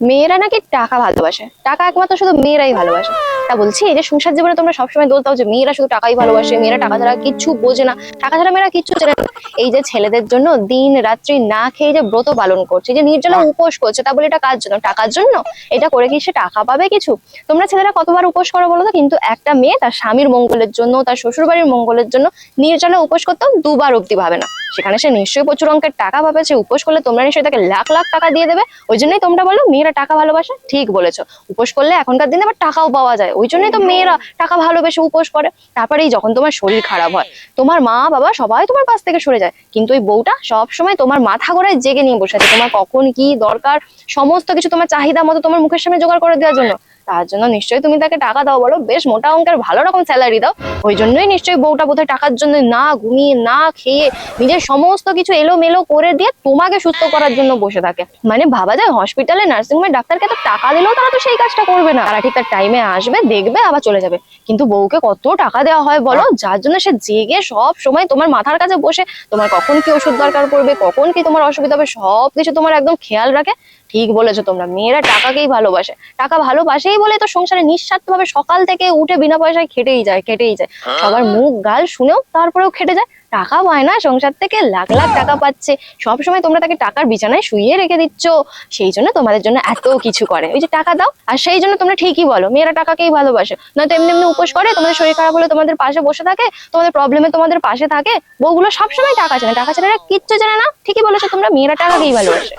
মেয়েরা নাকি টাকা ভালোবাসে, টাকা একমাত্র শুধু মেয়েরাই ভালোবাসে। তা বলছি, এই যে সংসার জীবনে তোমরা সবসময় বলতাও যে মেয়েরা শুধু টাকাই ভালোবাসে, মেয়েরা টাকা ছাড়া কিচ্ছু বোঝে না, টাকা ছাড়া মেয়েরা কিচ্ছু জানে না। এই যে ছেলেদের জন্য দিন রাত্রি না খেয়ে যে ব্রত পালন করছে, যে নির্জলা উপোস করছে, তা বলে এটা কার জন্য? টাকার জন্য। এটা করে কি সে টাকা পাবে কিছু? তোমরা ছেলেরা কতবার উপোস করো বলো তো? কিন্তু একটা মেয়ে তার স্বামীর মঙ্গলের জন্য, তার শ্বশুর বাড়ির মঙ্গলের জন্য নির্জলা উপোস করতেও দুবার অব্দি ভাবে না। সেখানে সে নিশ্চয়ই প্রচুর অঙ্কের টাকা পাবে, সে উপোস করলে তোমরা নিশ্চয়ই তাকে লাখ লাখ টাকা দিয়ে দেবে। ওই জন্যই তোমরা বলো মেয়েরা টাকা ভালোবাসে। ঠিক বলেছো, উপোস করলে এখনকার দিনে আবার টাকাও পাওয়া যায়, ওই জন্যই তো মেয়েরা টাকা ভালোবেসে উপোস করে। তারপরে এই যখন তোমার শরীর খারাপ হয়, তোমার মা বাবা সবাই তোমার পাশ থেকে সরে যায়, কিন্তু ওই বউটা সব সময় তোমার মাথা ঘোরায় জেগে নিয়ে বসে আছে, তোমার কখন কি দরকার সমস্ত কিছু তোমার চাহিদা মতো তোমার মুখের সামনে জোগাড় করে দেওয়ার জন্য। তার জন্য নিশ্চয়ই তুমি তাকে টাকা দাও, বলো বেশ মোটা অঙ্কের ভালো রকম স্যালারি দাও। ওই জন্যই নিশ্চয়ই বউটা বোধহয় টাকার জন্য না ঘুমিয়ে না খেয়ে নিজের সমস্ত কিছু এলোমেলো করে দিয়ে তোমাকে সুস্থ করার জন্য বসে থাকে। মানে ভাবা যায়, হসপিটালে নার্সিংহোমে ডাক্তারকে তো টাকা দিলেও তারা তো সেই কাজটা করবে না, তারা ঠিক তার টাইমে আসবে, দেখবে, আবার চলে যাবে। কিন্তু বউকে কত টাকা দেওয়া হয় বলো, যার জন্য সে জেগে সব সময় তোমার মাথার কাছে বসে তোমার কখন কি ওষুধ দরকার পড়বে, কখন কি তোমার অসুবিধা হবে, সবকিছু তোমার একদম খেয়াল রাখে। ঠিক বলেছো তোমরা, মেয়েরা টাকাকেই ভালোবাসে। টাকা ভালোবাসেই বলে তো সংসারে নিঃস্বার্থভাবে সকাল থেকে উঠে বিনা পয়সায় খেটেই যায়, খেটেই যায়। সবার মুখ গাল শুনেও তারপরেও খেটে যায়। টাকা পায় না, সংসার থেকে লাখ লাখ টাকা পাচ্ছে, সবসময় তোমরা তাকে টাকার বিছানায় শুইয়ে রেখে দিচ্ছ। সেই জন্য তোমাদের জন্য এত কিছু করে, ওই যে টাকা দাও। আর সেই জন্য তোমরা ঠিকই বলো মেয়েরা টাকাকেই ভালোবাসে, নয়তো এমনি এমনি উপোস করে তোমাদের শরীর খারাপ হলে তোমাদের পাশে বসে থাকে, তোমাদের প্রবলেমে তোমাদের পাশে থাকে। বউগুলো সবসময় টাকা জানে, টাকা ছাড়া এরা কিচ্ছু জানে না। ঠিকই বলেছো তোমরা, মেয়েরা টাকাকেই ভালোবাসে।